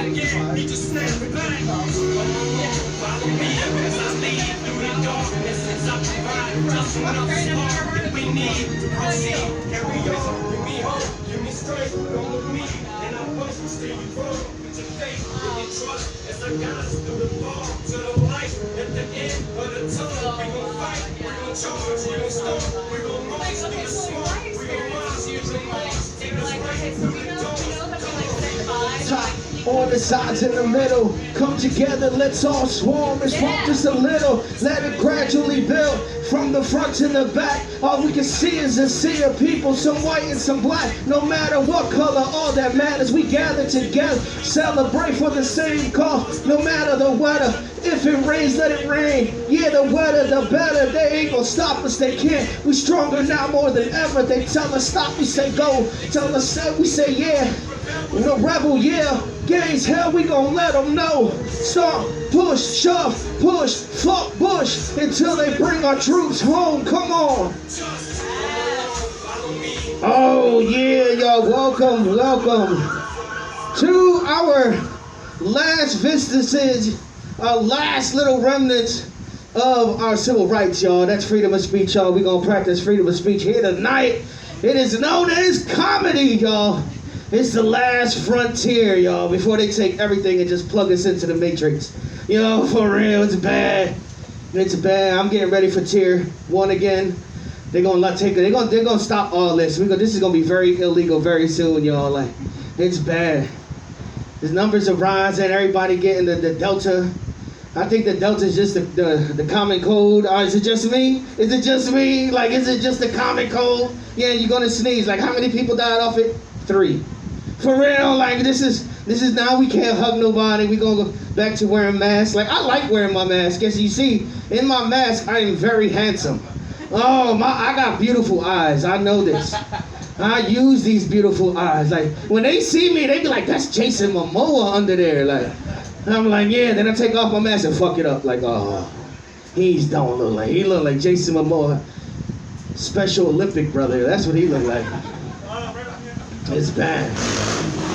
Yeah, we just snap it back. Follow me as I lead through the darkness. Since I provide just what I'm smart that we need to proceed. Carry on, give me hope, give me strength, go with me. And I must stay firm with your faith and your trust as I guide us through the fall to the light at the end of the tunnel. We gon' fight, we gon' charge, we gon' storm, we gon' march through the storm, we gon' rise through the march. Take us right through the door. Top on the sides in the middle, come together, let's all swarm. It's from just a little, let it gradually build from the front to the back. All we can see is a sea of people, some white and some black. No matter what color, all that matters, we gather together, celebrate for the same cause. No matter the weather, if it rains, let it rain. Yeah, the weather, the better. They ain't gonna stop us, they can't. We stronger now more than ever. They tell us stop, we say go. Tell us stop, we say yeah. The rebel, yeah. Gays, hell, we gon' let them know. Stop, push, shove, push, fuck Bush until they bring our troops home. Come on. Oh yeah, y'all, welcome to our last vestiges, our last little remnants of our civil rights, y'all. That's freedom of speech, y'all. We gonna practice freedom of speech here tonight. It is known as comedy, y'all. It's the last frontier, y'all, before they take everything and just plug us into the matrix. You know, for real, it's bad. It's bad. I'm getting ready for tier 1 again. They're gonna stop all this. This is gonna be very illegal very soon, y'all. Like, it's bad. The numbers are rising. Everybody getting the Delta. I think the Delta is just the common cold. Or is it just me? Is it just me? Like, is it just the common cold? Yeah, you're gonna sneeze. Like, how many people died off it? 3. For real, like this is now we can't hug nobody. We gonna go back to wearing masks. Like, I like wearing my mask. As you see, in my mask, I am very handsome. Oh, I got beautiful eyes. I know this. I use these beautiful eyes. Like, when they see me, they be like, that's Jason Momoa under there. Like, and I'm like, yeah. Then I take off my mask and fuck it up. Like, oh, he look like Jason Momoa, Special Olympic brother. That's what he look like. It's bad.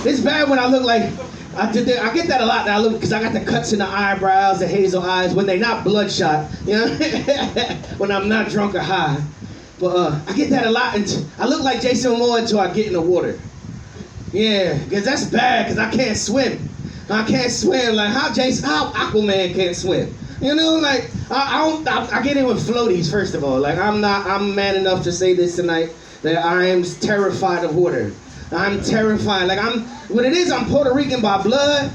It's bad when I look like, I get that a lot now, because I got the cuts in the eyebrows, the hazel eyes, when they not bloodshot, you know, when I'm not drunk or high. But I get that a lot, and I look like Jason Momoa until I get in the water. Yeah, because that's bad, because I can't swim. I can't swim, like how Aquaman can't swim. You know, like, I get in with floaties, first of all. Like, I'm man enough to say this tonight, that I am terrified of water. I'm terrified. Like, what it is, I'm Puerto Rican by blood,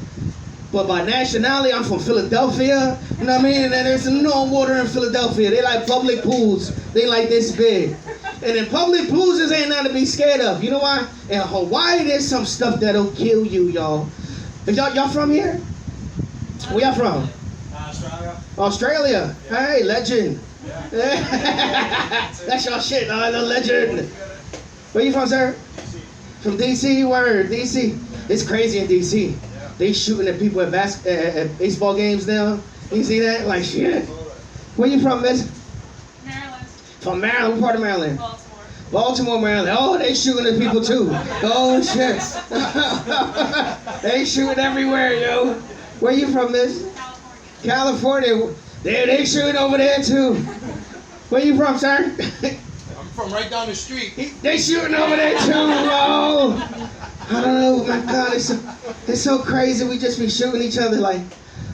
but by nationality, I'm from Philadelphia. You know what I mean? And there's no water in Philadelphia. They like public pools. They like this big. And in public pools, there ain't nothing to be scared of. You know why? In Hawaii, there's some stuff that'll kill you, y'all. Y'all from here? Where y'all from? Australia. Australia. Hey, legend. Yeah. That's your shit, the legend. Where you from, sir? From DC, word, DC. It's crazy in DC. Yeah. They shooting at people at baseball games now. You see that? Like, shit. Where you from, miss? Maryland. From Maryland? What part of Maryland? Baltimore. Baltimore, Maryland. Oh, they shooting at people too. Oh, shit. They shooting everywhere, yo. Where you from, miss? California. They shooting over there too. Where you from, sir? From right down the street. They shooting over there too. Oh, I don't know, my God, it's so crazy. We just be shooting each other. Like,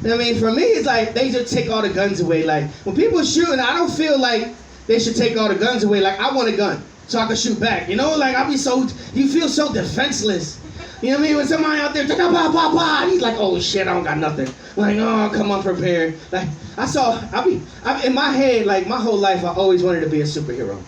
I mean, for me, it's like they just take all the guns away. Like, when people are shooting, I don't feel like they should take all the guns away. Like, I want a gun so I can shoot back. You know, like you feel so defenseless. You know what I mean? When somebody out there, he's like, oh shit, I don't got nothing. Like, oh, come on, prepared. Like, in my head, like my whole life, I always wanted to be a superhero.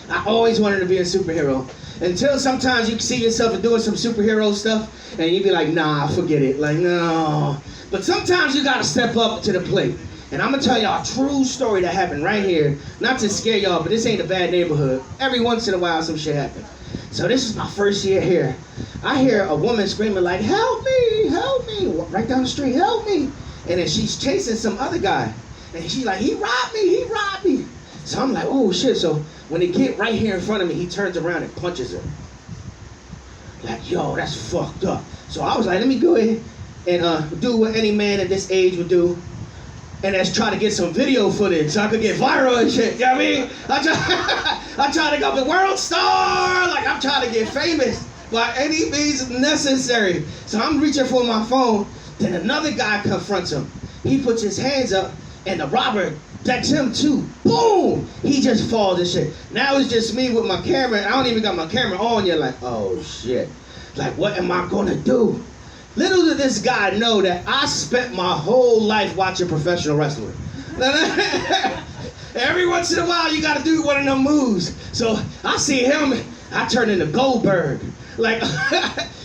I always wanted to be a superhero. Until sometimes you see yourself doing some superhero stuff and you be like, nah, forget it. Like, no. But sometimes you gotta step up to the plate. And I'm gonna tell y'all a true story that happened right here. Not to scare y'all, but this ain't a bad neighborhood. Every once in a while some shit happens. So this is my first year here. I hear a woman screaming like, help me, right down the street, help me. And then she's chasing some other guy. And she's like, he robbed me. So I'm like, oh shit. So when they get right here in front of me, he turns around and punches her. Like, yo, that's fucked up. So I was like, let me go ahead and do what any man at this age would do. And that's try to get some video footage so I could get viral and shit. You know what I mean? I try to go the world star. Like, I'm trying to get famous by any means necessary. So I'm reaching for my phone. Then another guy confronts him. He puts his hands up, and the robber decks him too. Boom! He just falls and shit. Now it's just me with my camera. I don't even got my camera on yet. Like, oh shit. Like, what am I gonna do? Little did this guy know that I spent my whole life watching professional wrestling. Every once in a while, you gotta do one of them moves. So I see him, I turn into Goldberg. Like,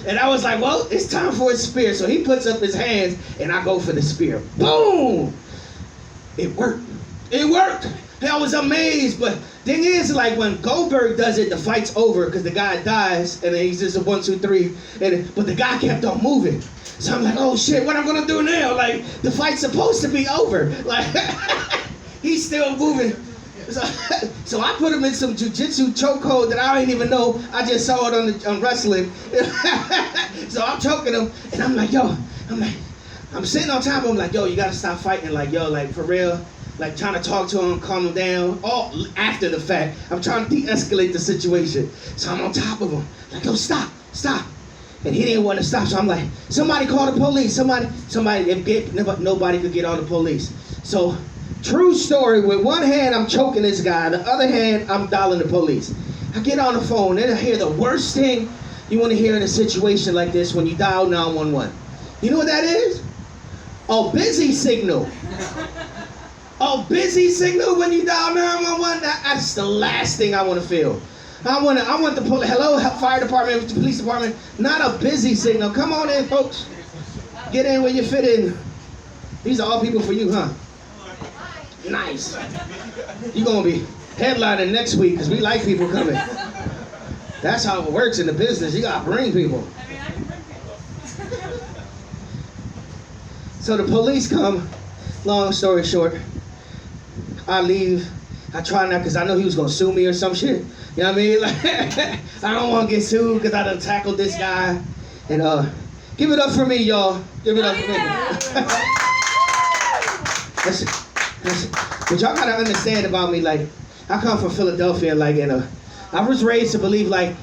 and I was like, well, it's time for a spear. So he puts up his hands, and I go for the spear. Boom! It worked. It worked. I was amazed, but thing is, like, when Goldberg does it, the fight's over because the guy dies, and then he's just a 1, 2, 3, but the guy kept on moving. So I'm like, oh shit, what I'm gonna do now? Like, the fight's supposed to be over. Like, he's still moving. So I put him in some jujitsu chokehold that I didn't even know. I just saw it on wrestling. So I'm choking him, and I'm like, I'm sitting on top of him, like, yo, you gotta stop fighting, like, yo, like, for real. Like, trying to talk to him, calm him down, all after the fact. I'm trying to de-escalate the situation. So I'm on top of him, like, yo, stop. And he didn't want to stop, so I'm like, somebody call the police, somebody, nobody could get on the police. So, true story, with one hand, I'm choking this guy, the other hand, I'm dialing the police. I get on the phone, and I hear the worst thing you want to hear in a situation like this when you dial 911. You know what that is? A busy signal. A busy signal when you dial 911, that's the last thing I want to feel. I want the hello, fire department, police department, not a busy signal. Come on in, folks. Get in where you fit in. These are all people for you, huh? Nice. You're going to be headlining next week because we like people coming. That's how it works in the business. You got to bring people. So the police come, long story short. I leave. I try not because I know he was going to sue me or some shit. You know what I mean? Like, I don't want to get sued because I done tackled this guy. And give it up for me, y'all. Give it up for me. But y'all got to understand about me, like, I come from Philadelphia, like, and I was raised to believe, like,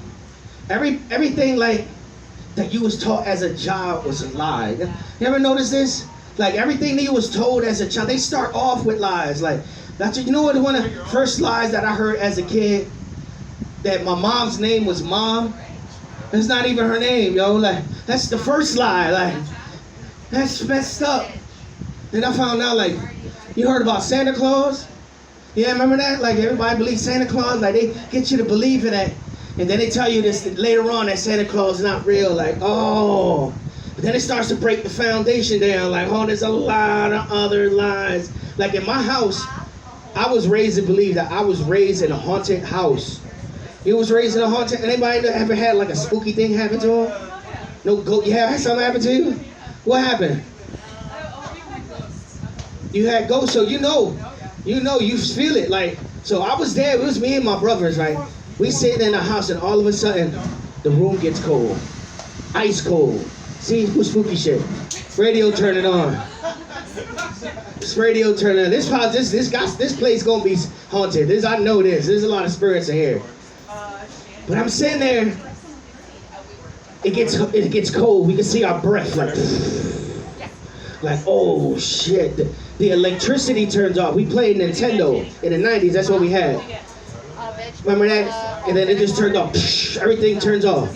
everything, like, that you was taught as a child was a lie. You ever notice this? Like, everything that you was told as a child, they start off with lies. Like, you know what, one of the first lies that I heard as a kid? That my mom's name was Mom. That's not even her name, yo. Like, that's the first lie. Like, that's messed up. Then I found out, like, you heard about Santa Claus? Yeah, remember that? Like, everybody believes Santa Claus. Like, they get you to believe in it. And then they tell you this later on that Santa Claus is not real. Like, oh. But then it starts to break the foundation down. Like, oh, there's a lot of other lies. Like, in my house, I was raised to believe that I was raised in a haunted house. You was raised in a haunted, anybody ever had like a spooky thing happen to them? No, you had something happen to you? What happened? You had ghosts, so you know, you feel it. Like, so I was there, it was me and my brothers, right? We sitting in the house and all of a sudden, the room gets cold. Ice cold. See, who's spooky shit? Radio turn it on. This radio turn it on. This place gonna be haunted. I know this. There's a lot of spirits in here. But I'm sitting there. It gets cold. We can see our breath, like oh shit. The electricity turns off. We played Nintendo in the 90s. That's what we had. Remember that? And then it just turned off. Everything turns off.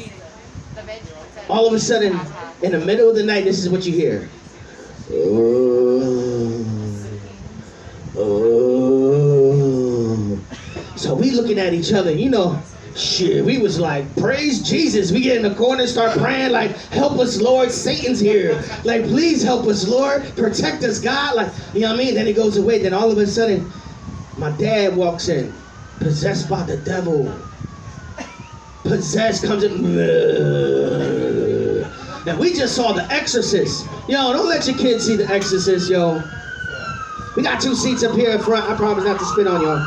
All of a sudden, in the middle of the night, this is what you hear. So we looking at each other, you know, shit, we was like, praise Jesus. We get in the corner, start praying, like, help us, Lord, Satan's here. Like, please help us, Lord, protect us, God. Like, you know what I mean? Then it goes away. Then all of a sudden, my dad walks in, possessed by the devil. Possessed, comes in. Now, we just saw The Exorcist. Yo, don't let your kids see The Exorcist, yo. We got 2 seats up here in front. I promise not to spit on y'all.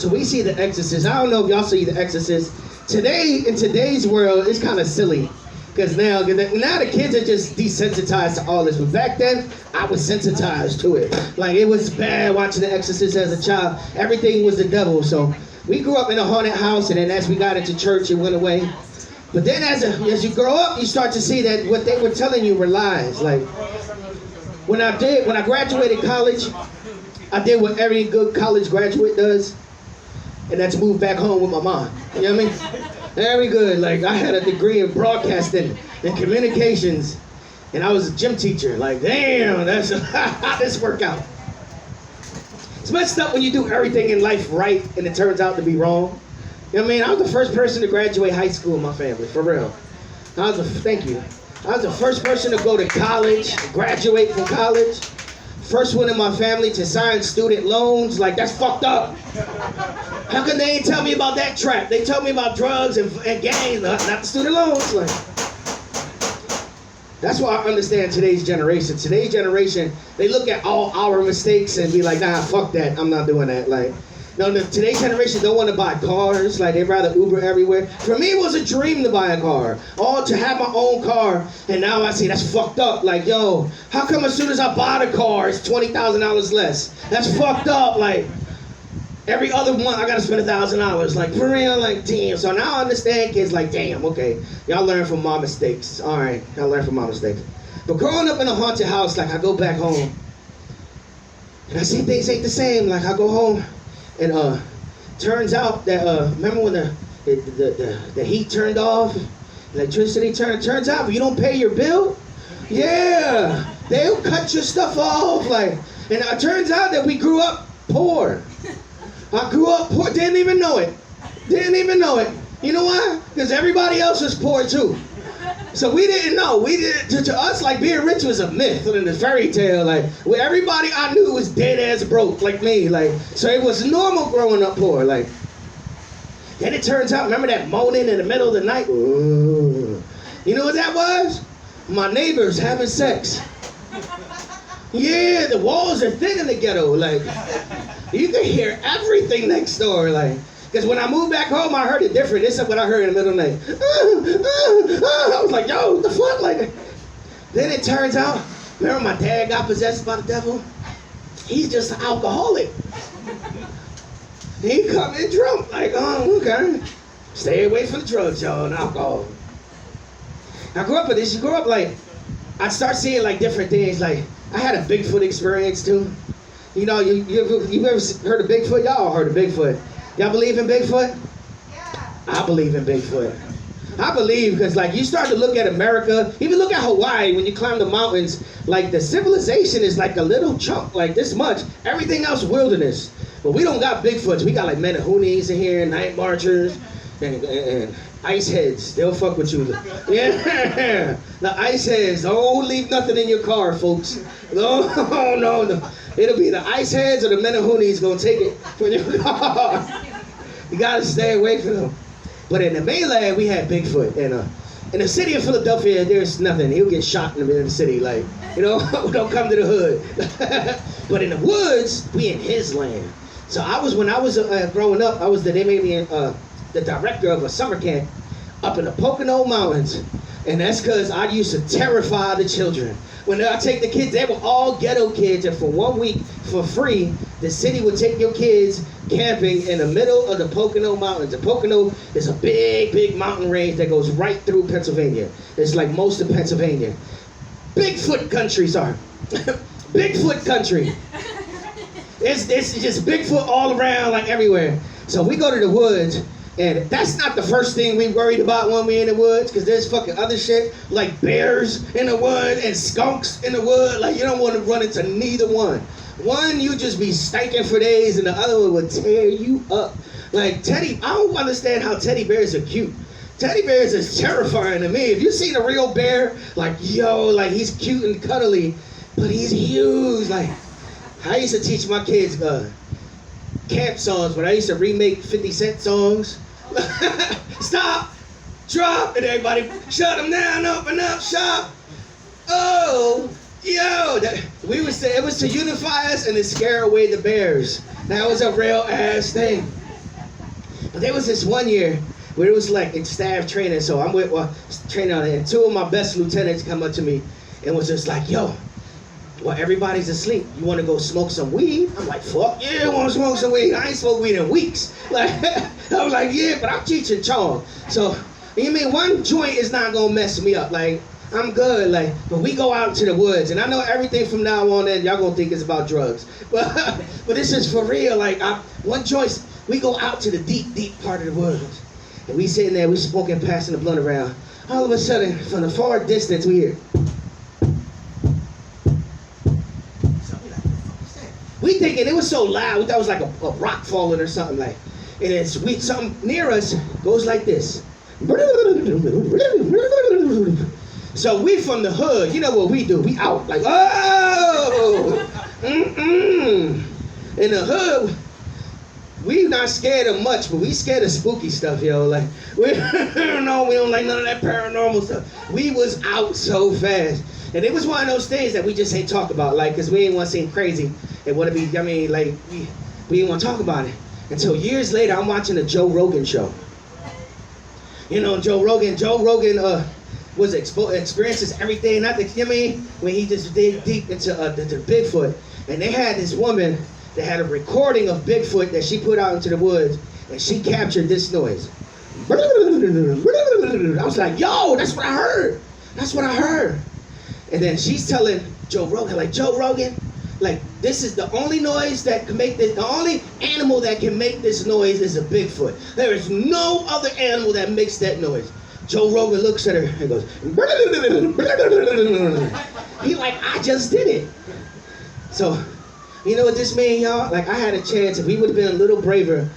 So we see The Exorcist. I don't know if y'all see The Exorcist. Today, in today's world, it's kind of silly. Because now the kids are just desensitized to all this. But back then, I was sensitized to it. Like, it was bad watching The Exorcist as a child. Everything was the devil. So we grew up in a haunted house, and then as we got into church, it went away. But then as you grow up, you start to see that what they were telling you were lies. Like, when I graduated college, I did what every good college graduate does, and that's move back home with my mom. You know what I mean? Very good. Like, I had a degree in broadcasting and communications, and I was a gym teacher. Like, damn, that's how this work out. It's messed up when you do everything in life right and it turns out to be wrong. You know what I mean? I was the first person to graduate high school in my family, for real. Thank you. I was the first person to go to college, graduate from college. First one in my family to sign student loans. Like, that's fucked up. How come they ain't tell me about that trap? They told me about drugs and gangs, not the student loans. Like, that's why I understand today's generation. Today's generation, they look at all our mistakes and be like, nah, fuck that. I'm not doing that. Like, no, today's generation don't want to buy cars. Like, they'd rather Uber everywhere. For me, it was a dream to buy a car. Or to have my own car. And now I see that's fucked up. Like, yo, how come as soon as I buy the car, it's $20,000 less? That's fucked up. Like, every other month, I gotta spend $1,000. Like, for real, like, damn. So now I understand kids like, damn, okay. Y'all learn from my mistakes. All right, y'all learn from my mistakes. But growing up in a haunted house, like, I go back home. And I see things ain't the same. Like, I go home. And turns out that remember when the heat turned off, electricity turns out, but you don't pay your bill? Yeah, they'll cut your stuff off. Like, and it turns out that we grew up poor. I grew up poor, didn't even know it. You know why? Because everybody else was poor too. So we didn't know. To us, like, being rich was a myth and a fairy tale. Like, everybody I knew was dead ass broke, like me. Like, so it was normal growing up poor. Like, then it turns out, remember that moaning in the middle of the night? Ooh. You know what that was? My neighbors having sex. Yeah, the walls are thin in the ghetto. Like, you can hear everything next door. Like, because when I moved back home, I heard it different. This is what I heard in the middle of the night. I was like, yo, what the fuck? Like, then it turns out, remember my dad got possessed by the devil? He's just an alcoholic. He come in drunk. Like, oh, okay. Stay away from the drugs, y'all, and alcohol. I grew up with this. You grew up, like, I start seeing, like, different things. Like, I had a Bigfoot experience, too. You know, you ever heard of Bigfoot? Y'all all heard of Bigfoot. Y'all believe in Bigfoot? Yeah. I believe in Bigfoot. I believe because, like, you start to look at America, even look at Hawaii, when you climb the mountains, like, the civilization is like a little chunk, like this much. Everything else wilderness. But we don't got Bigfoots. We got, like, Menahunis in here, night marchers, and ice heads. They'll fuck with you. Yeah. The ice heads. Don't leave nothing in your car, folks. No. It'll be the ice heads or the Menahunis gonna take it from your car. You gotta stay away from them. But in the mainland, we had Bigfoot. And in the city of Philadelphia, there's nothing. He'll get shot in the city. Like, you know, don't come to the hood. But in the woods, we in his land. So when I was growing up, they made me the director of a summer camp up in the Pocono Mountains. And that's because I used to terrify the children. When I take the kids, they were all ghetto kids, and for 1 week, for free, the city would take your kids camping in the middle of the Pocono Mountains. The Pocono is a big, big mountain range that goes right through Pennsylvania. It's like most of Pennsylvania. Bigfoot country, sorry. Bigfoot country. It's just Bigfoot all around, like everywhere. So we go to the woods, and that's not the first thing we worried about when we in the woods, because there's fucking other shit, like bears in the wood and skunks in the wood. Like, you don't want to run into neither one. One, you just be stinking for days, and the other one would tear you up. Like, I don't understand how teddy bears are cute. Teddy bears is terrifying to me. If you seen a real bear, like, yo, like, he's cute and cuddly, but he's huge. Like, I used to teach my kids camp songs, but I used to remake 50 Cent songs. Stop, drop, and everybody shut them down, open up shop. Oh, yo, it was to unify us and to scare away the bears. That was a real ass thing. there was this one year where it was like in staff training, so I'm with training on it, and two of my best lieutenants come up to me and was just like, yo, well, everybody's asleep. You want to go smoke some weed? I'm like, fuck yeah, I want to smoke some weed. I ain't smoked weed in weeks. Like, I was like, yeah, but I'm teaching Chong. So, you mean one joint is not going to mess me up. Like, I'm good. Like, but we go out into the woods, and I know everything from now on in, y'all going to think it's about drugs. But this is for real. Like, one choice, we go out to the deep, deep part of the woods. And we sitting there, we smoking, passing the blunt around. All of a sudden, from the far distance, we hear, we thinking it was so loud, we thought it was like a rock falling or something like. And it's something near us goes like this. So we from the hood, you know what we do? We out like, oh, In the hood, we not scared of much, but we scared of spooky stuff, yo. Like we don't like none of that paranormal stuff. We was out so fast. And it was one of those things that we just ain't talk about, like, because we ain't want to seem crazy. And what it be, I mean, like, we didn't want to talk about it. Until years later, I'm watching the Joe Rogan show. You know, Joe Rogan was experiences everything, not the, you know what I mean? When he just dig deep into the Bigfoot. And they had this woman that had a recording of Bigfoot that she put out into the woods, and she captured this noise. I was like, yo, that's what I heard. That's what I heard. And then she's telling Joe Rogan, like, Joe Rogan, like, this is the only noise that can make this, the only animal that can make this noise is a Bigfoot. There is no other animal that makes that noise. Joe Rogan looks at her and goes, he like, I just did it. So, you know what this mean, y'all? Like, I had a chance, if we would have been a little braver,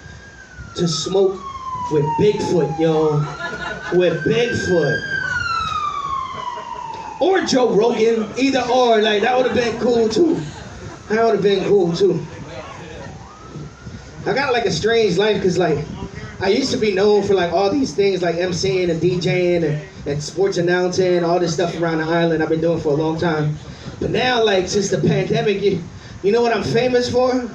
to smoke with Bigfoot, yo. With Bigfoot. Or Joe Rogan, either or, like, that would have been cool too. That would have been cool too. I got like a strange life, because like, I used to be known for like all these things like MCing and DJing and sports announcing, all this stuff around the island I've been doing for a long time. But now, like, since the pandemic, you know what I'm famous for?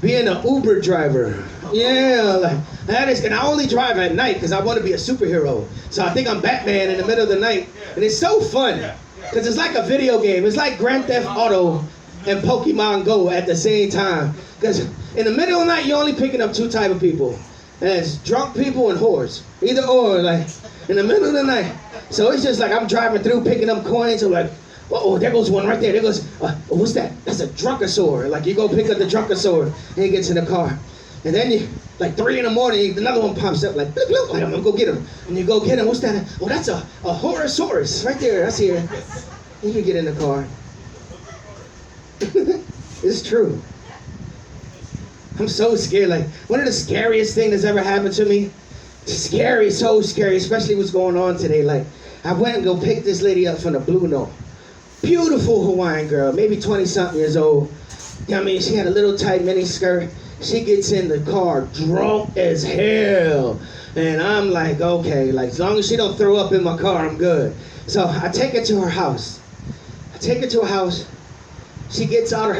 Being an Uber driver. Yeah, like, that is, and I only drive at night because I want to be a superhero. So I think I'm Batman in the middle of the night. And it's so fun, because it's like a video game. It's like Grand Theft Auto and Pokemon Go at the same time. Because in the middle of the night, you're only picking up two type of people. And it's drunk people and whores. Either or, like, in the middle of the night. So it's just like I'm driving through, picking up coins, and like, oh, there goes one right there. There goes, what's that? That's a drunkosaur. Like, you go pick up the drunkosaur, and he gets in the car. And then you, like 3 in the morning, another one pops up, like, bloop, bloop, like, I'm gonna go get him. And you go get him, what's that? Oh, that's a horosaurus, right there, that's here. You can get in the car. It's true. I'm so scared. Like, one of the scariest things that's ever happened to me, scary, so scary, especially what's going on today. Like, I went and go pick this lady up from the Blue Note. Beautiful Hawaiian girl, maybe 20-something years old. You know what I mean? She had a little tight mini skirt. She gets in the car drunk as hell. And I'm like, okay, like, as long as she don't throw up in my car, I'm good. So I take her to her house. She gets out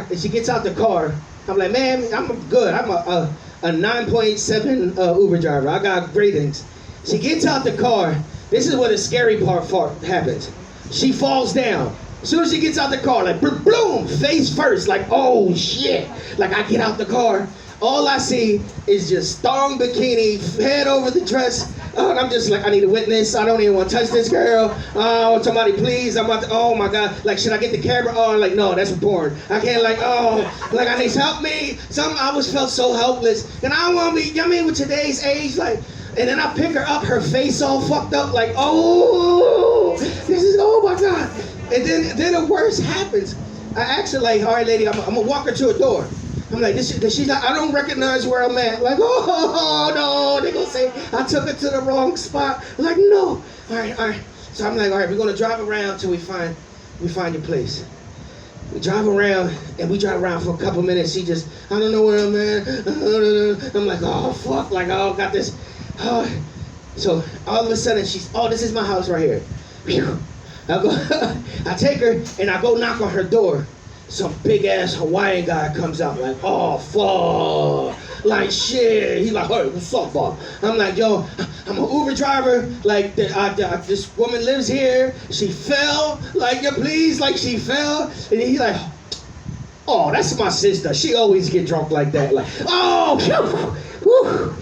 the car. I'm like, man, I'm good. I'm a 9.7 Uber driver. I got ratings. She gets out the car. This is where the scary part happens. She falls down. As soon as she gets out the car, like, boom, face first, like, oh shit. Like, I get out the car. All I see is just thong bikini, head over the dress. And I'm just like, I need a witness. I don't even want to touch this girl. Oh, somebody please. I'm about to, oh my God. Like, should I get the camera on? Like, no, that's porn. I can't, like, oh, like, I need help me. I always felt so helpless. And I don't want to be, you know what I mean, with today's age, like, and then I pick her up, her face all fucked up, like, oh, oh my God. And then the worst happens. I asked her, like, all right, lady, I'm gonna walk her to a door. I'm like, she's not, I don't recognize where I'm at. Like, oh no, they're gonna say I took her to the wrong spot. I'm like, no. All right. So I'm like, all right, we're gonna drive around till we find your place. We drive around, and we drive around for a couple minutes. She just, I don't know where I'm at. I'm like, oh fuck, like, oh, got this. Oh. So all of a sudden she's, oh, this is my house right here. I take her and I go knock on her door. some big ass Hawaiian guy comes out like, oh fuck, like shit. He's like, hey, what's up, Bob? I'm like, yo, I'm an Uber driver. Like, this woman lives here. She fell. Like, yeah, please, like she fell. And he's like, oh, that's my sister. She always get drunk like that. Like, oh, whew.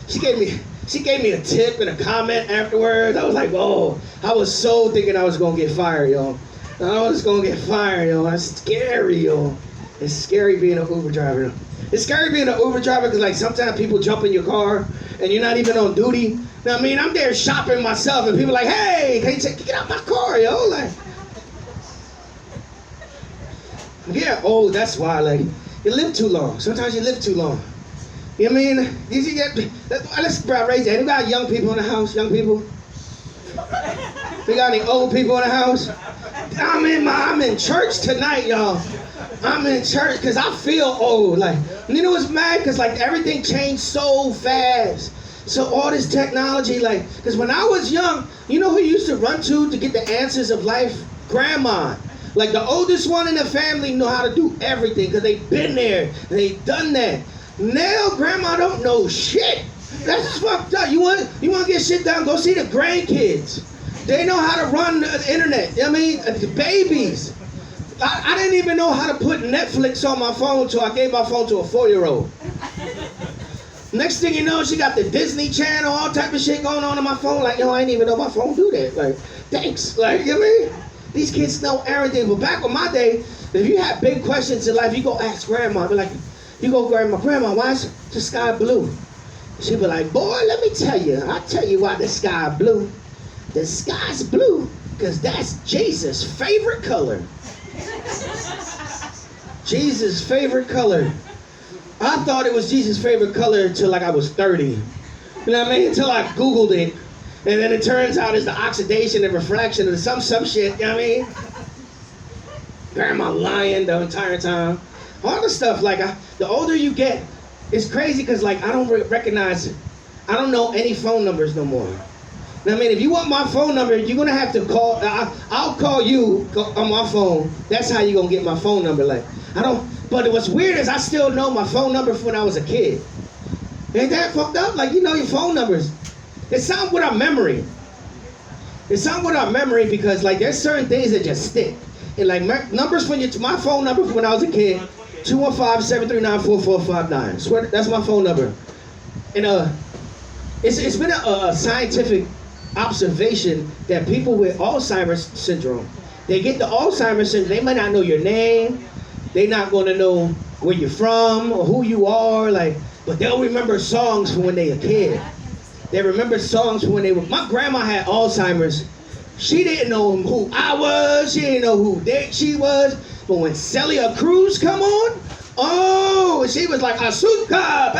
She gave me a tip and a comment afterwards. I was like, oh, I was so thinking I was gonna get fired, yo. I was gonna get fired, yo. That's scary, yo. It's scary being an Uber driver. It's scary being an Uber driver because, like, sometimes people jump in your car and you're not even on duty. Now, I mean, I'm there shopping myself and people are like, hey, can you get out my car, yo? Like, yeah, oh, that's why, like, you live too long. Sometimes you live too long. You know what I mean? Let's raise it. Any got young people in the house? Young people? We got any old people in the house? I'm in church tonight, y'all. I'm in church because I feel old. Like, you know what's mad? Because, like, everything changed so fast. So all this technology, like, because when I was young, you know who you used to run to get the answers of life? Grandma. Like, the oldest one in the family know how to do everything because they've been there. They've done that. Now, grandma don't know shit. That's fucked up. You want to get shit done? Go see the grandkids. They know how to run the internet. You know what I mean? The babies. I didn't even know how to put Netflix on my phone until I gave my phone to a 4-year-old. Next thing you know, she got the Disney Channel, all type of shit going on my phone. Like, yo, I didn't even know my phone do that. Like, thanks. Like, you know what I mean? These kids know everything. But back in my day, if you had big questions in life, you go ask grandma. Be like, you go, grandma, why is the sky blue? She'd be like, boy, let me tell you. I'll tell you why the sky blue. The sky's blue because that's Jesus' favorite color. Jesus' favorite color. I thought it was Jesus' favorite color until like I was 30. You know what I mean? Until I Googled it. And then it turns out it's the oxidation and refraction of some shit, you know what I mean? Grandma lying the entire time. All the stuff, like, the older you get, it's crazy because, like, I don't recognize, I don't know any phone numbers no more. Now, I mean, if you want my phone number, you're going to have to call, I'll call you on my phone. That's how you're going to get my phone number. Like, but what's weird is I still know my phone number from when I was a kid. Ain't that fucked up? Like, you know your phone numbers. It's something with our memory. It's something with our memory because, like, there's certain things that just stick. And, like, numbers from my phone number from when I was a kid, 215-739-4459. Swear, that's my phone number. And, it's been a scientific observation that people with Alzheimer's syndrome, they get the Alzheimer's syndrome, they might not know your name, they're not going to know where you're from or who you are, like, but they'll remember songs from when they were a kid. They remember songs from when they were, my grandma had Alzheimer's. She didn't know who I was, she didn't know who she was, but when Celia Cruz come on, oh, she was like, Asuka,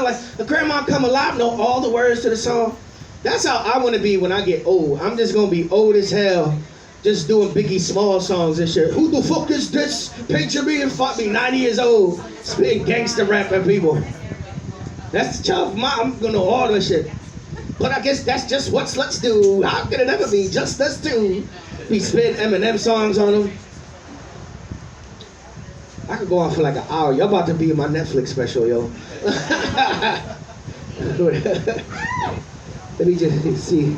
like, the grandma come alive, know all the words to the song. That's how I want to be when I get old. I'm just going to be old as hell, just doing Biggie Small songs and shit. Who the fuck is this? Picture me and fuck me, 90 years old, spitting gangster rap at people. That's tough. I'm going to know all this shit. But I guess that's just what sluts do. How could it ever be just us two? Be spitting Eminem songs on them. I could go on for like an hour. Y'all about to be in my Netflix special, yo. Let me just see.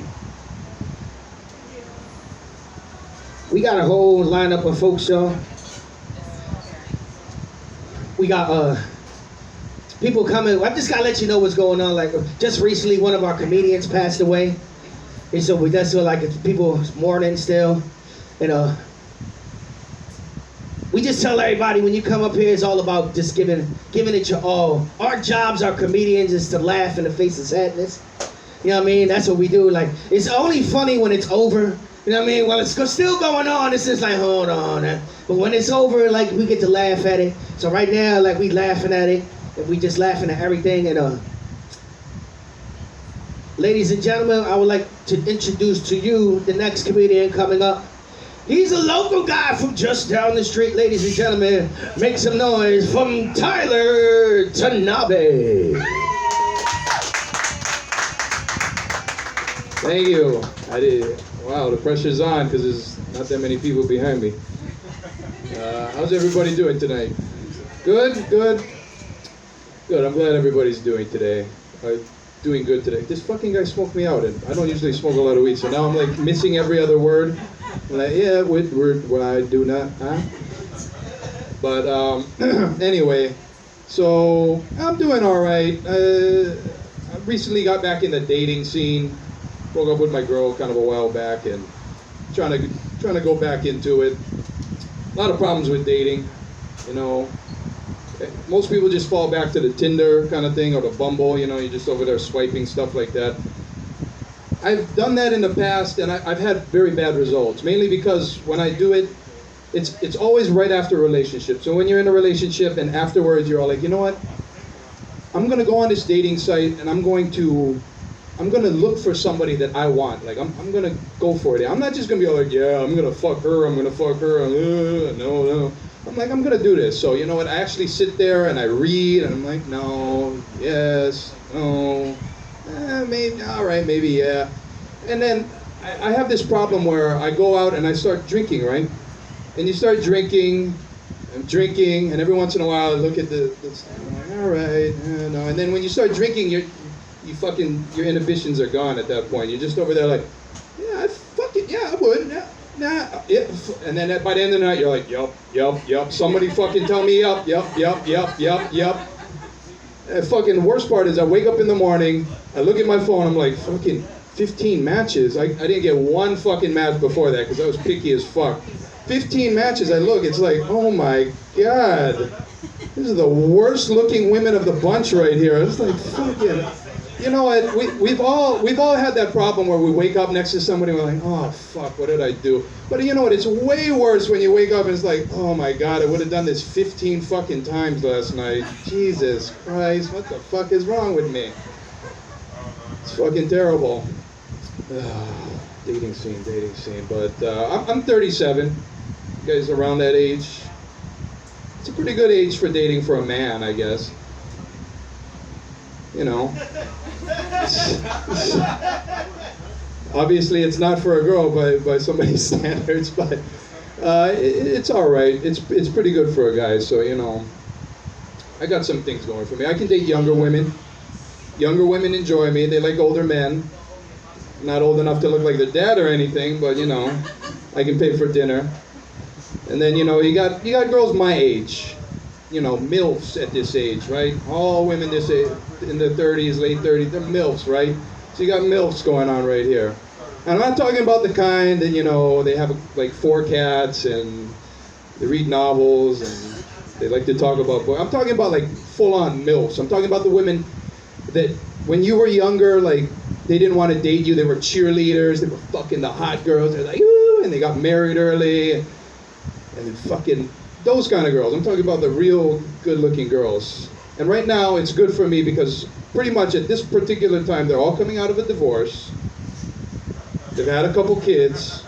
We got a whole lineup of folks, y'all. We got people coming. I just gotta let you know what's going on. Like, just recently, one of our comedians passed away, and so that's so like people mourning still, and we just tell everybody when you come up here, it's all about just giving it your all. Our jobs, our comedians, is to laugh in the face of sadness. You know what I mean? That's what we do. Like, it's only funny when it's over. You know what I mean? While it's still going on, it's just like, hold on. But when it's over, like, we get to laugh at it. So right now, like, we laughing at it. And we just laughing at everything. And ladies and gentlemen, I would like to introduce to you the next comedian coming up. He's a local guy from just down the street, ladies and gentlemen. Make some noise from Tyler Tanabe. Thank you. I did. Wow, the pressure's on because there's not that many people behind me. How's everybody doing tonight? Good, good, good. I'm glad everybody's doing today. Doing good today. This fucking guy smoked me out, and I don't usually smoke a lot of weed, so now I'm like missing every other word. I'm like, yeah, well, I do not, huh? But anyway, so I'm doing all right. I recently got back in the dating scene. Broke up with my girl kind of a while back, and trying to go back into it. A lot of problems with dating, you know. Most people just fall back to the Tinder kind of thing or the Bumble, you know, you're just over there swiping, stuff like that. I've done that in the past, and I've had very bad results, mainly because when I do it, it's always right after a relationship. So when you're in a relationship and afterwards you're all like, you know what, I'm gonna go on this dating site and I'm gonna look for somebody that I want. Like I'm gonna go for it. I'm not just gonna be all like, yeah, I'm gonna fuck her. No. I'm like, I'm gonna do this. So you know what? I actually sit there and I read, and I'm like, no, yes, no, maybe, all right, maybe, yeah. And then I have this problem where I go out and I start drinking, right? And you start drinking, I'm drinking, and every once in a while I look at this, I'm like, all right, no. And then when you start drinking, your inhibitions are gone at that point. You're just over there like, yeah, I would, nah, yeah. And then by the end of the night, you're like, yup. Somebody fucking tell me yup. And fucking worst part is I wake up in the morning, I look at my phone, I'm like, fucking 15 matches. I didn't get one fucking match before that because I was picky as fuck. 15 matches, I look, it's like, oh my God. These are the worst looking women of the bunch right here. It's like, fucking... You know what? We've all had that problem where we wake up next to somebody and we're like, oh fuck, what did I do? But you know what? It's way worse when you wake up and it's like, oh my God, I would have done this 15 fucking times last night. Jesus Christ, what the fuck is wrong with me? It's fucking terrible. Dating scene. But I'm 37. You guys around that age? It's a pretty good age for dating for a man, I guess. You know. Obviously, it's not for a girl by somebody's standards, but it's all right. It's pretty good for a guy. So you know, I got some things going for me. I can date younger women. Younger women enjoy me. They like older men. Not old enough to look like their dad or anything, but you know, I can pay for dinner. And then you know, you got girls my age. You know, MILFs at this age, right? All women this age, in their 30s, late 30s, they're MILFs, right? So you got MILFs going on right here. And I'm not talking about the kind that, you know, they have like 4 cats and they read novels and they like to talk about books. I'm talking about like full-on MILFs. I'm talking about the women that when you were younger, like they didn't want to date you. They were cheerleaders. They were fucking the hot girls. They're like, ooh, and they got married early. And then fucking... Those kind of girls. I'm talking about the real good-looking girls. And right now, it's good for me because pretty much at this particular time, they're all coming out of a divorce. They've had a couple kids.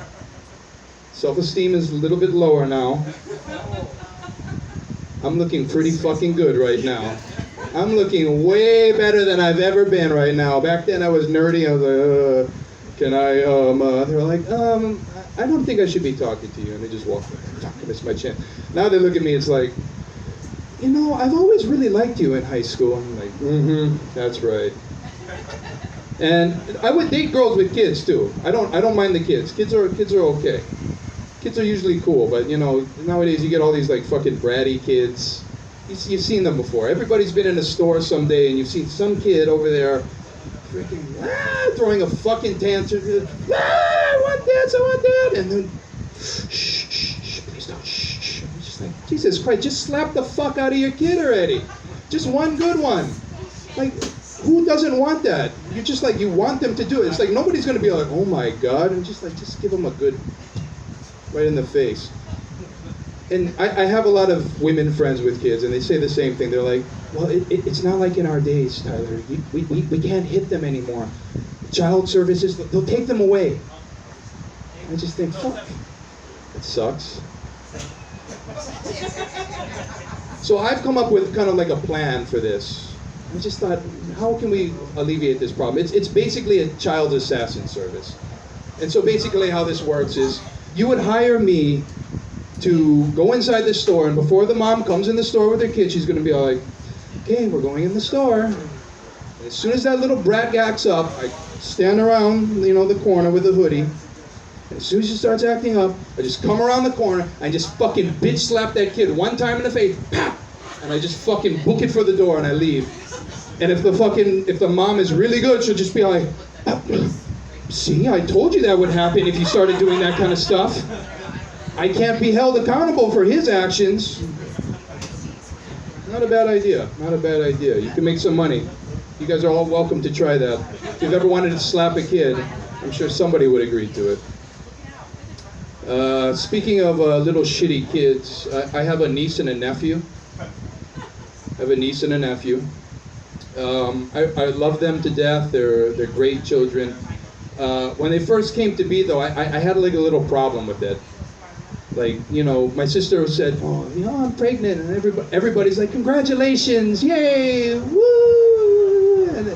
Self-esteem is a little bit lower now. I'm looking pretty fucking good right now. I'm looking way better than I've ever been right now. Back then, I was nerdy. I was like, can I, they were like, I don't think I should be talking to you. And they just walked away. Fuck, I missed my chance. Now they look at me, it's like, you know, I've always really liked you in high school. I'm like, that's right. And I would date girls with kids too. I don't mind the kids. Kids are okay. Kids are usually cool, but you know, nowadays you get all these like fucking bratty kids. You've seen them before. Everybody's been in a store someday and you've seen some kid over there freaking throwing a fucking tantrum. I want that, and then shh, please don't, shh. I'm just like, Jesus Christ, just slap the fuck out of your kid already. Just one good one. Like, who doesn't want that? You just like, you want them to do it. It's like nobody's gonna be like, oh my God, and just give them a good, right in the face. And I have a lot of women friends with kids, and they say the same thing. They're like, well, it's not like in our days, Tyler. We can't hit them anymore. Child services, they'll take them away. I just think, fuck, it sucks. So I've come up with kind of like a plan for this. I just thought, how can we alleviate this problem? It's basically a child assassin service. And so basically how this works is, you would hire me to go inside the store, and before the mom comes in the store with her kid, she's gonna be like, okay, we're going in the store. And as soon as that little brat acts up, I stand around, the corner with a hoodie. And as soon as she starts acting up, I just come around the corner and just fucking bitch slap that kid one time in the face, pop! And I just fucking book it for the door and I leave. And if the mom is really good, she'll just be like, see, I told you that would happen if you started doing that kind of stuff. I can't be held accountable for his actions. Not a bad idea. Not a bad idea. You can make some money. You guys are all welcome to try that. If you've ever wanted to slap a kid, I'm sure somebody would agree to it. Speaking of little shitty kids, I have a niece and a nephew. I love them to death. They're great children. When they first came to be, though, I had like a little problem with it. Like, my sister said, oh, I'm pregnant, and everybody's like, congratulations, yay, woo! And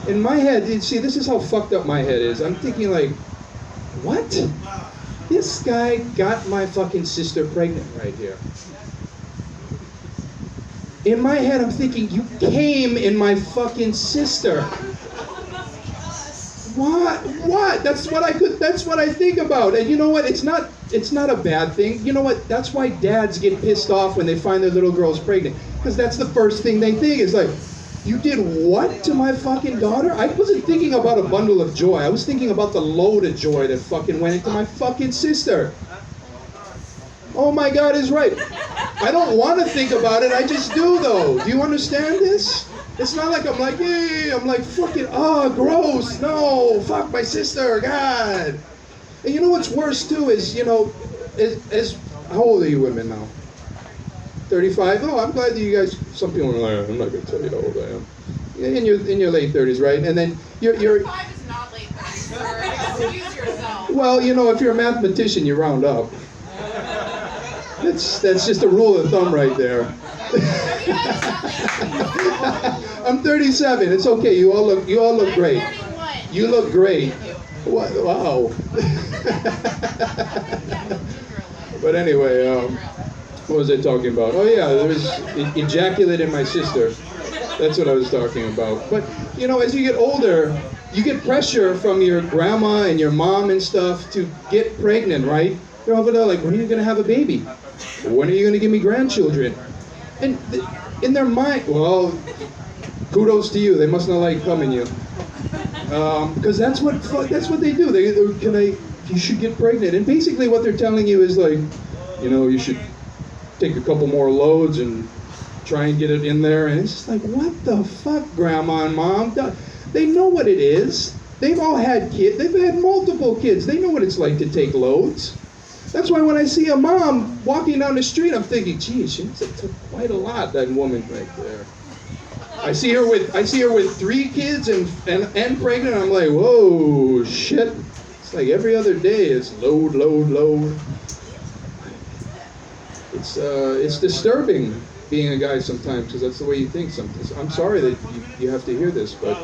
in my head, see, this is how fucked up my head is. I'm thinking like, what? This guy got my fucking sister pregnant right here. In my head, I'm thinking, you came in my fucking sister. What? That's what I think about. And you know what? It's not a bad thing. You know what? That's why dads get pissed off when they find their little girl's pregnant. Because that's the first thing they think is like, you did what to my fucking daughter? I wasn't thinking about a bundle of joy. I was thinking about the load of joy that fucking went into my fucking sister. Oh my God is right. I don't want to think about it. I just do though. Do you understand this? It's not like I'm like, hey, I'm like, fucking, gross, no, fuck my sister, God. And you know what's worse too is, how old are you women now? 35? Oh, I'm glad that you guys, some people are like, I'm not going to tell you how old I am. In your late 30s, right? And then you're 35 is not late 30s, sir. Excuse yourself. well, if you're a mathematician, you round up. That's just a rule of thumb right there. I'm 37. It's okay. You all look great. 31. You look great. What? Wow. But anyway, what was I talking about? Oh yeah, there was ejaculate in my sister. That's what I was talking about. But as you get older, you get pressure from your grandma and your mom and stuff to get pregnant, right? They're over there like, when are you gonna have a baby? When are you gonna give me grandchildren? And in their mind, well, kudos to you. They must not like coming you, because that's what they do. You should get pregnant, and basically what they're telling you is like, you should take a couple more loads and try and get it in there. And it's just like, what the fuck, Grandma and Mom? They know what it is. They've all had kids. They've had multiple kids. They know what it's like to take loads. That's why when I see a mom walking down the street, I'm thinking, geez, she took quite a lot, that woman right there. I see her with 3 kids and pregnant. I'm like, whoa, shit. It's like every other day it's load. It's disturbing being a guy sometimes, because that's the way you think sometimes. I'm sorry that you have to hear this, but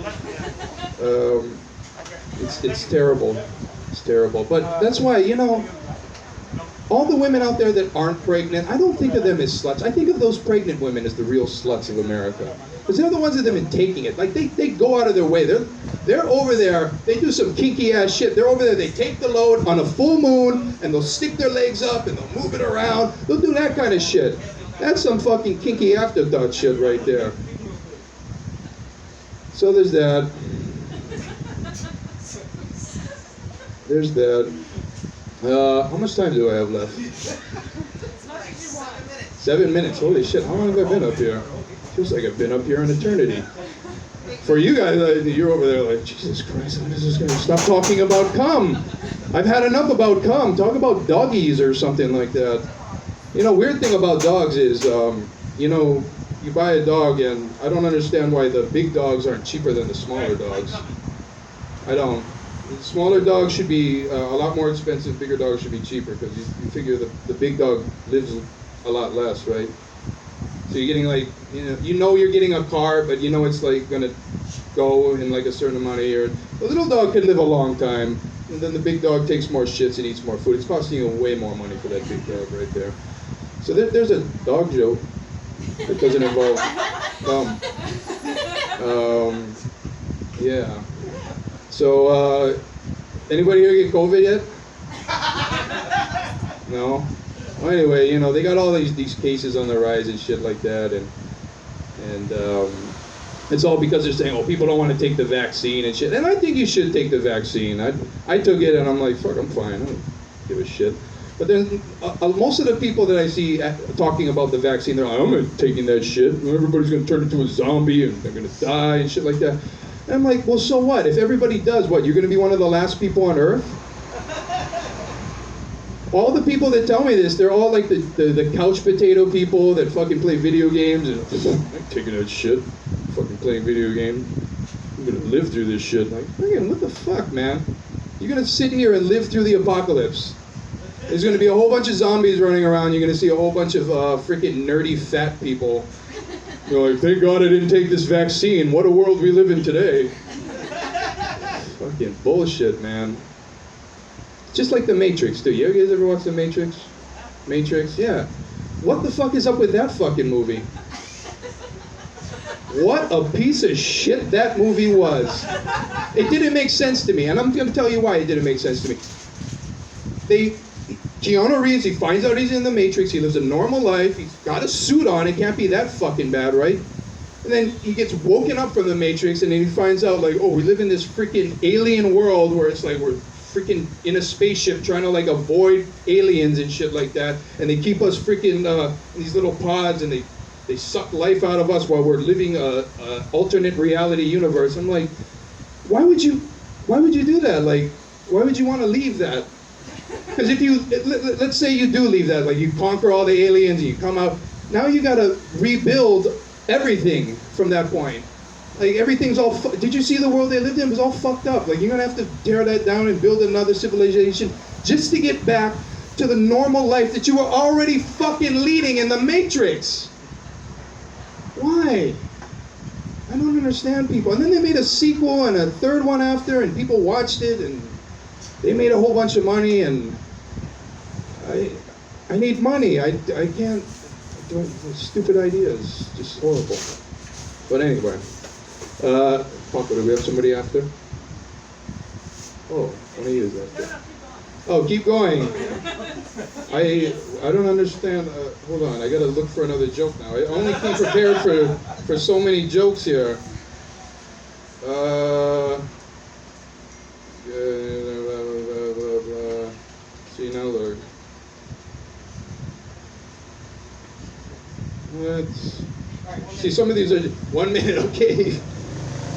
it's terrible. It's terrible. But that's why, all the women out there that aren't pregnant, I don't think of them as sluts. I think of those pregnant women as the real sluts of America. Because they're the ones that have been taking it. Like, they go out of their way. They're over there, they do some kinky ass shit. They're over there, they take the load on a full moon, and they'll stick their legs up, and they'll move it around. They'll do that kind of shit. That's some fucking kinky afterthought shit right there. So there's that. There's that. How much time do I have left? 7 minutes. Holy shit, how long have I been up here? Feels like I've been up here an eternity. For you guys, you're over there like, Jesus Christ, when is this going to stop talking about cum? I've had enough about cum. Talk about doggies or something like that. Weird thing about dogs is, you buy a dog, and I don't understand why the big dogs aren't cheaper than the smaller dogs. I don't. The smaller dogs should be a lot more expensive. Bigger dogs should be cheaper, because you figure the big dog lives a lot less, right? So you're getting like, you're getting a car, but it's like gonna go in like a certain amount of years. A little dog can live a long time. and then the big dog takes more shits and eats more food. It's costing you way more money for that big dog right there. So there's a dog joke that doesn't involve cum. Yeah. So, anybody here get COVID yet? No? Well, anyway, you know, they got all these cases on the rise and shit like that, and it's all because they're saying, oh, people don't want to take the vaccine and shit. And I think you should take the vaccine. I took it and I'm like, fuck, I'm fine. I don't give a shit. But then most of the people that I see talking about the vaccine, they're like, I'm not taking that shit. Everybody's going to turn into a zombie and they're going to die and shit like that. And I'm like, well, so what? If everybody does, what? You're going to be one of the last people on Earth? All the people that tell me this, they're all like the couch potato people that fucking play video games and I'm taking that shit. Fucking playing video games. I'm gonna live through this shit. Like, again, what the fuck, man? You're gonna sit here and live through the apocalypse. There's gonna be a whole bunch of zombies running around. You're gonna see a whole bunch of freaking nerdy fat people. You're like, thank God I didn't take this vaccine. What a world we live in today. Fucking bullshit, man. Just like the Matrix, dude. You guys ever watch the Matrix? Matrix, yeah. What the fuck is up with that fucking movie? What a piece of shit that movie was. It didn't make sense to me, and I'm going to tell you why it didn't make sense to me. Keanu Reeves, he finds out he's in the Matrix, he lives a normal life, he's got a suit on, it can't be that fucking bad, right? And then he gets woken up from the Matrix, and then he finds out, like, oh, we live in this freaking alien world where it's like we're freaking in a spaceship trying to, like, avoid aliens and shit like that, and they keep us freaking in these little pods, and they suck life out of us while we're living a alternate reality universe. I'm like, why would you do that? Like, why would you want to leave that? Because if you, let's say you do leave that, like you conquer all the aliens and you come out, now you gotta rebuild everything from that point. Like everything's all, did you see the world they lived in? It was all fucked up. Like you're gonna have to tear that down and build another civilization just to get back to the normal life that you were already fucking leading in the Matrix. Why? I don't understand people. And then they made a sequel and a third one after, and people watched it, and they made a whole bunch of money, and I need money. I can't, stupid ideas, just horrible. But anyway, Paco, do we have somebody after? Oh, one of you is after. Oh, keep going. I don't understand. Hold on, I gotta look for another joke now. I only came prepared for so many jokes here. See now, look. See, some of these are 1 minute. Okay.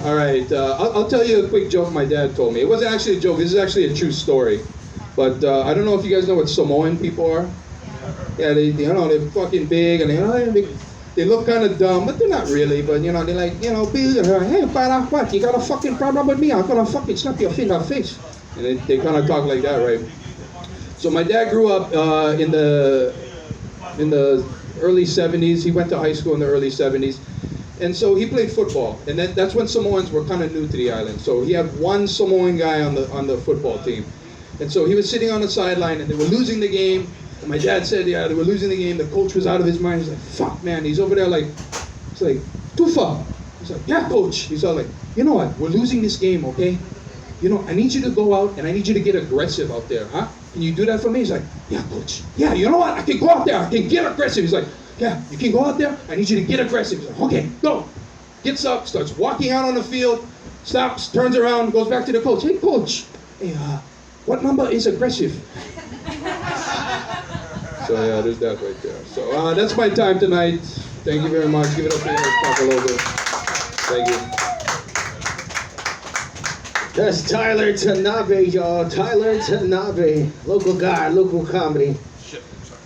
All right. I'll tell you a quick joke my dad told me. It wasn't actually a joke. This is actually a true story. But I don't know if you guys know what Samoan people are. Yeah, they're fucking big, and they look kind of dumb, but they're not really. But they're like, big, and they're like, hey, para, what? You got a fucking problem with me? I'm gonna fucking slap your face. And they kind of talk like that, right? So my dad grew up in the early 70s. He went to high school in the early 70s. And so he played football, and that's when Samoans were kind of new to the island. So he had one Samoan guy on the football team. And so he was sitting on the sideline, and they were losing the game. And my dad said, yeah, they were losing the game. The coach was out of his mind. He's like, fuck, man. He's over there like, he's like, Tufa. He's like, yeah, coach. He's all like, you know what? We're losing this game, okay? I need you to go out, and I need you to get aggressive out there, huh? Can you do that for me? He's like, yeah, coach. Yeah, you know what? I can go out there. I can get aggressive. He's like, yeah, you can go out there. I need you to get aggressive. He's like, okay, go. Gets up, starts walking out on the field, stops, turns around, goes back to the coach. Hey, coach. Hey, what number is aggressive? So yeah, there's that right there. So that's my time tonight. Thank you very much. Give it up for Paco a little bit. Thank you. That's Tyler Tanabe, y'all. Tyler Tanabe. Local guy, local comedy. Shit, sorry.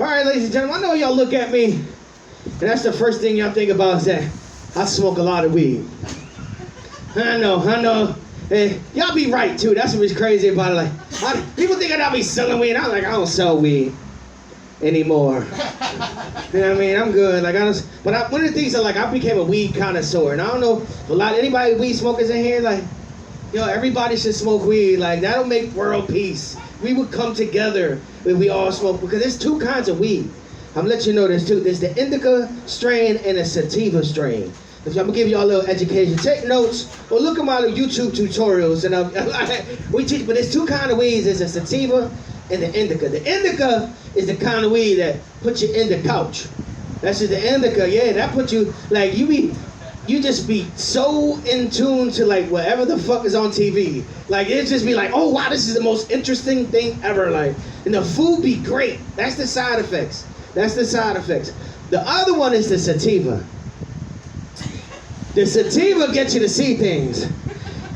All right, ladies and gentlemen, I know y'all look at me, and that's the first thing y'all think about is that I smoke a lot of weed. I know. Hey, y'all be right, too. That's what's crazy about it. Like, people think I'll be selling weed. I'm like, I don't sell weed anymore. You know what I mean? I'm good. Like, but one of the things that, like, I became a weed connoisseur, and I don't know if anybody weed smokers in here, like, Yo, everybody should smoke weed. Like, that'll make world peace. We would come together if we all smoke, because there's two kinds of weed. I'm gonna let you know there's two. There's the indica strain and a sativa strain. I'm gonna give y'all a little education. Take notes or look at my YouTube tutorials, and we teach. But there's two kinds of weeds. There's a sativa and the indica. The indica is the kind of weed that puts you in the couch. That's just the indica. Yeah, that puts you like you just be so in tune to like whatever the fuck is on TV. Like it just be like, oh wow, this is the most interesting thing ever. Like, and the food be great. That's the side effects. That's the side effects. The other one is the sativa. The sativa gets you to see things.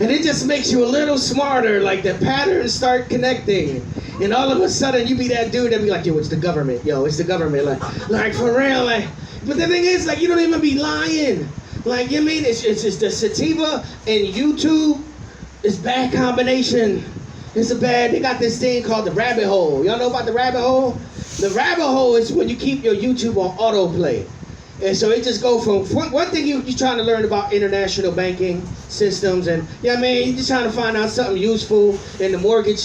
And it just makes you a little smarter, like the patterns start connecting. And all of a sudden you be that dude that be like, yo, it's the government, it's the government. Like for real, like. But the thing is, like, you don't even be lying. Like, you mean, it's just the sativa and YouTube is bad combination. It's they got this thing called the rabbit hole. Y'all know about the rabbit hole? The rabbit hole is when you keep your YouTube on autoplay. And so it just go from one thing you're trying to learn about international banking systems, and I mean, you're just trying to find out something useful in the mortgage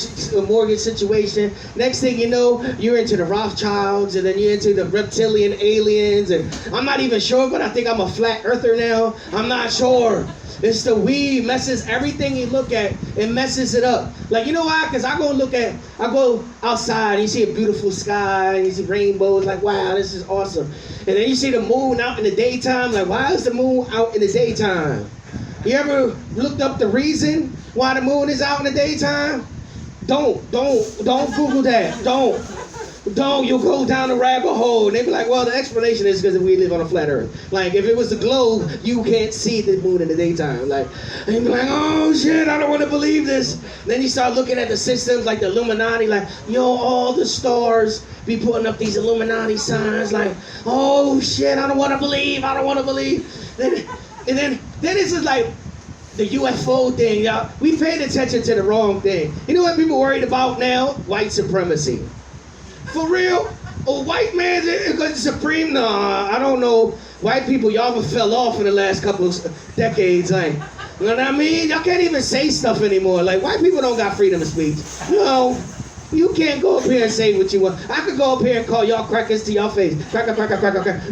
situation. Next thing you know, you're into the Rothschilds, and then you're into the reptilian aliens, and I'm not even sure, but I think I'm a flat earther now. I'm not sure. It's the weed messes everything you look at. It messes it up. Like, you know why? Because I go outside and you see a beautiful sky and you see rainbows. Like, wow, this is awesome. And then you see the moon out in the daytime. Like, why is the moon out in the daytime? You ever looked up the reason why the moon is out in the daytime? Don't Google that. Don't, you'll go down the rabbit hole. And they be like, well, the explanation is because we live on a flat earth. Like, if it was the globe, you can't see the moon in the daytime. Like, and you be like, oh shit, I don't want to believe this. Then you start looking at the systems like the Illuminati, like, yo, all the stars be putting up these Illuminati signs, like, oh shit, I don't want to believe. Then it's just like the UFO thing, y'all. We paid attention to the wrong thing. You know what people worried about now? White supremacy. For real? A white man is supreme? Nah, I don't know. White people, y'all fell off in the last couple of decades. Like, you know what I mean? Y'all can't even say stuff anymore. Like, white people don't got freedom of speech. No, you can't go up here and say what you want. I could go up here and call y'all crackers to y'all face. Cracker.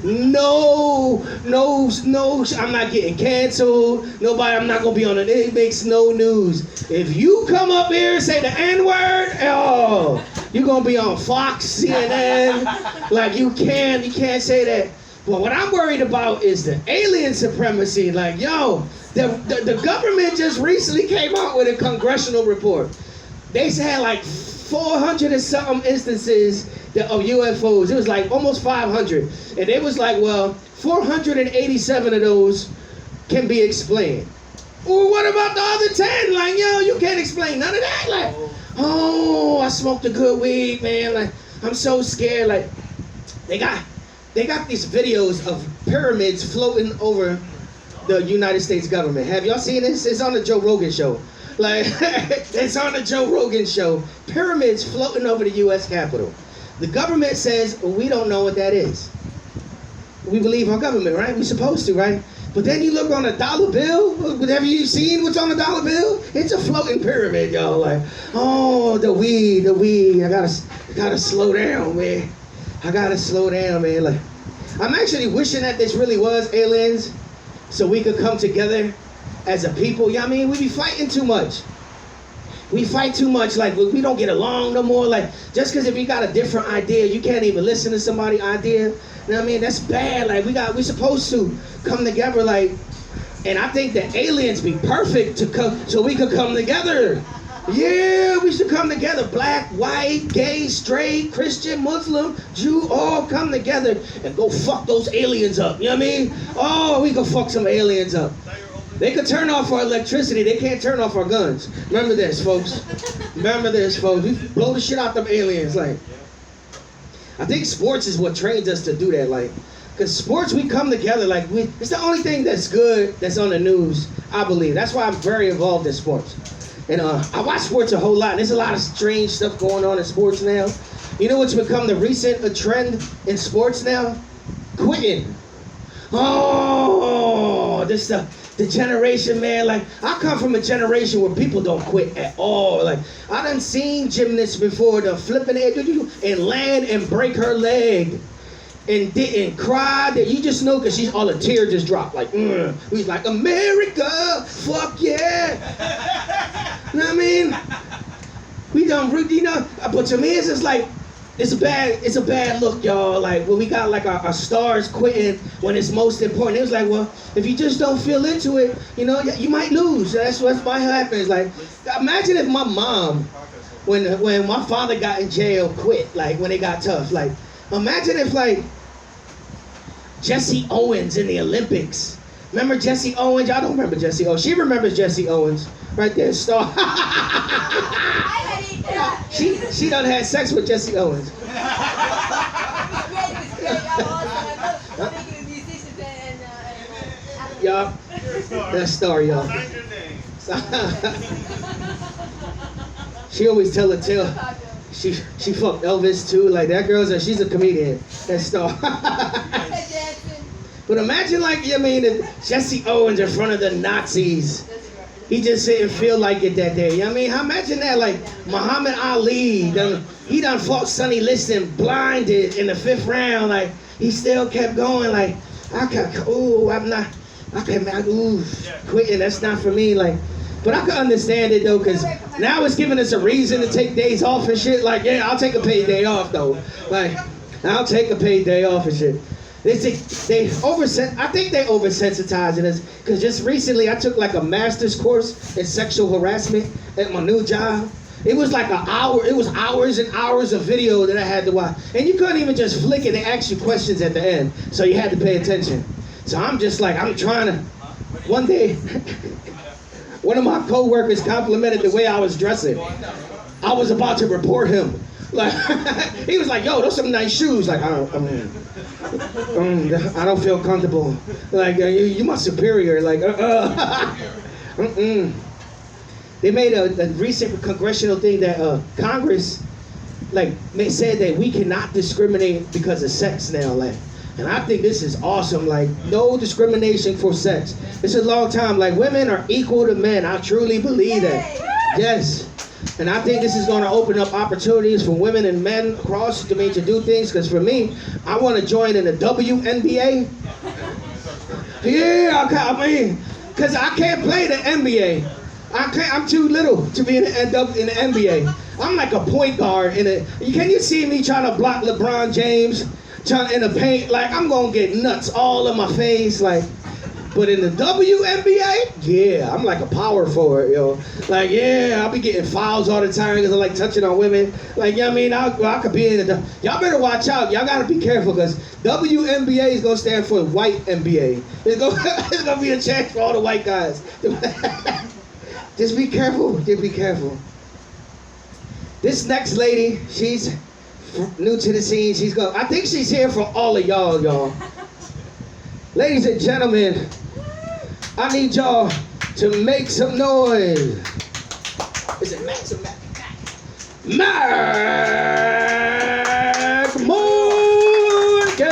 No, I'm not getting canceled. I'm not going to be on it. It makes no news. If you come up here and say the N-word, oh, you're going to be on Fox, CNN. Like, you can't say that. But what I'm worried about is the alien supremacy. Like, yo, the government just recently came out with a congressional report. They had like 400 and something instances of UFOs. It was like almost 500. And it was like, well, 487 of those can be explained. Well, what about the other 10? Like, yo, you can't explain none of that. Like, oh, I smoked a good weed, man. Like, I'm so scared. Like, they got these videos of pyramids floating over the United States government. Have y'all seen this? It's on the Joe Rogan show. Like, it's on the Joe Rogan show. Pyramids floating over the U.S. Capitol. The government says, well, we don't know what that is. We believe our government, right? We're supposed to, right? But then you look on a dollar bill. Have you seen what's on the dollar bill? It's a floating pyramid, y'all. Like, oh, the weed. I gotta slow down, man. Like, I'm actually wishing that this really was aliens, so we could come together as a people. You know what I mean? We be fighting too much. We fight too much. Like, we don't get along no more. Like, just because if you got a different idea, you can't even listen to somebody's idea. You know what I mean? That's bad. Like, we're supposed to come together. Like, and I think the aliens be perfect to come, so we could come together. Yeah, we should come together. Black, white, gay, straight, Christian, Muslim, Jew, all come together and go fuck those aliens up. You know what I mean? Oh, we could fuck some aliens up. They could turn off our electricity. They can't turn off our guns. Remember this, folks. We blow the shit out them aliens. Like, I think sports is what trains us to do that. Like, because sports, we come together. Like, it's the only thing that's good that's on the news, I believe. That's why I'm very involved in sports. And I watch sports a whole lot. There's a lot of strange stuff going on in sports now. You know what's become the recent trend in sports now? Quitting. Oh, this stuff. the generation, man, like, I come from a generation where people don't quit at all. Like, I done seen gymnasts before, the flipping it and land and break her leg. And didn't cry, that you just know because she's all the tears just dropped. Like, he's like, America, fuck yeah. You know what I mean? We done, you know, but to me it's just like, it's a bad look, y'all. Like, when we got like our stars quitting when it's most important. It was like, well, if you just don't feel into it, you know, you might lose. That's what happens. Like, imagine if my mom, when my father got in jail, quit, like, when it got tough. Like, imagine if, like, Jesse Owens in the Olympics. Remember Jesse Owens? Y'all don't remember Jesse Owens. She remembers Jesse Owens. Right there, star. She done had sex with Jesse Owens. Y'all, that star, y'all. She always tell a tale. She fucked Elvis too. Like, that she's a comedian. That star. But imagine, like, I mean, Jesse Owens in front of the Nazis. He just didn't feel like it that day. You know what I mean? Imagine that, like, Muhammad Ali, he done fought Sonny Liston blinded in the 5th round. Like, he still kept going. Like, quitting. That's not for me. Like, but I can understand it though, because now it's giving us a reason to take days off and shit. Like, yeah, I'll take a paid day off though. Like, I'll take a paid day off and shit. I think they oversensitizing us, because just recently I took like a master's course in sexual harassment at my new job. It was like it was hours and hours of video that I had to watch. And you couldn't even just flick it and ask you questions at the end. So you had to pay attention. So I'm just like, I'm trying to, one day, one of my co-workers complimented the way I was dressing. I was about to report him. Like, he was like, yo, those some nice shoes. Like, I don't feel comfortable. Like, you my superior. Like, They made a recent congressional thing that Congress, like, said that we cannot discriminate because of sex now. Like, and I think this is awesome. Like, no discrimination for sex. It's a long time. Like, women are equal to men. I truly believe that. Yes. And I think this is going to open up opportunities for women and men across the to do things. Because for me, I want to join in the WNBA. Yeah, I mean, because I can't play the NBA. I'm too little to be in the NBA. I'm like a point guard can you see me trying to block LeBron James, trying in the paint? Like, I'm gonna get nuts all in my face, like. But in the WNBA, yeah, I'm like a power forward, yo. Like, yeah, I'll be getting fouls all the time because I like touching on women. Like, you know what I mean? I could be in the. Y'all better watch out. Y'all gotta be careful, because WNBA is gonna stand for white NBA. It's gonna be a chance for all the white guys. Just be careful. Just be careful. This next lady, she's new to the scene. I think she's here for all of y'all. Ladies and gentlemen, I need y'all to make some noise. Is it Max or Mac? Mak Morgan!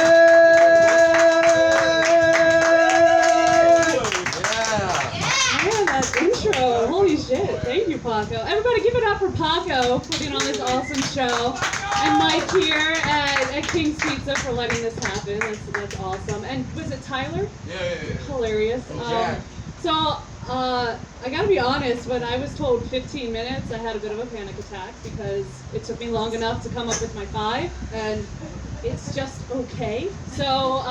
Man, that intro. Holy shit. Thank you, Paco. Everybody give it up for Paco putting on this awesome show. And Mike here at King's Pizza for letting this happen. That's awesome. And was it Tyler? Yeah. Hilarious. I gotta be honest, when I was told 15 minutes, I had a bit of a panic attack because it took me long enough to come up with my 5, and it's just okay. So,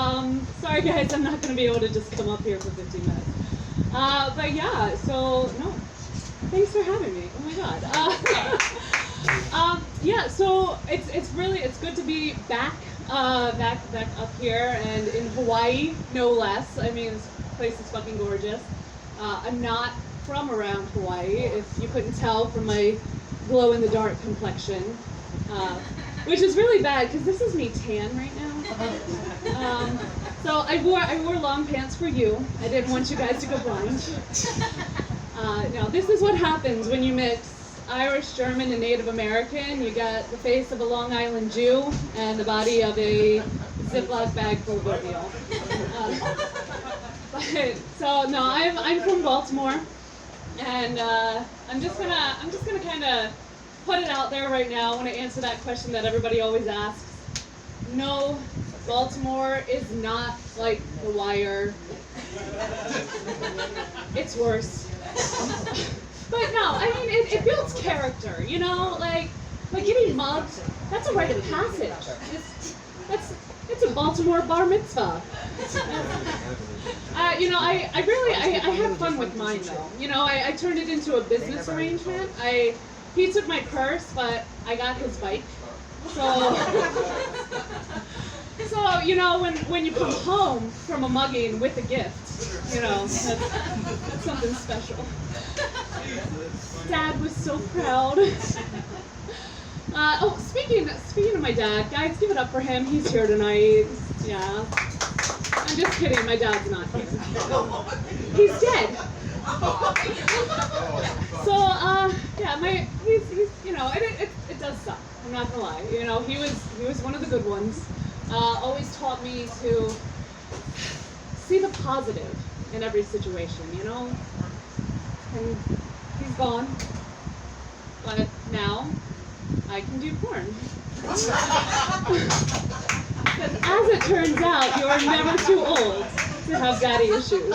sorry guys, I'm not gonna be able to just come up here for 15 minutes. But yeah, so, no, thanks for having me. Oh my god. Yeah, so it's good to be back up here and in Hawaii, no less. I mean, this place is fucking gorgeous. I'm not from around Hawaii, if you couldn't tell from my glow-in-the-dark complexion, which is really bad because this is me tan right now. So I wore long pants for you. I didn't want you guys to go blind. Now this is what happens when you mix Irish, German, and Native American. You got the face of a Long Island Jew and the body of a Ziploc bag full of oatmeal. But so no, I'm from Baltimore, and I'm just gonna kind of put it out there right now when I answer that question that everybody always asks. No, Baltimore is not like The Wire. It's worse. But no, I mean it builds character, you know, like getting mugged. That's a rite of passage. It's a Baltimore bar mitzvah. You know, I had fun with mine though. You know, I turned it into a business arrangement. He took my purse, but I got his bike. So you know, when you come home from a mugging with a gift, you know, that's something special. Dad was so proud. Oh, speaking of my dad, guys, give it up for him. He's here tonight. Yeah. I'm just kidding. My dad's not here. He's dead. So, yeah, he's you know, it does suck. I'm not gonna lie. You know, he was one of the good ones. Always taught me to see the positive in every situation. You know, and he's gone, but now I can do porn. Because as it turns out, you are never too old to have daddy issues.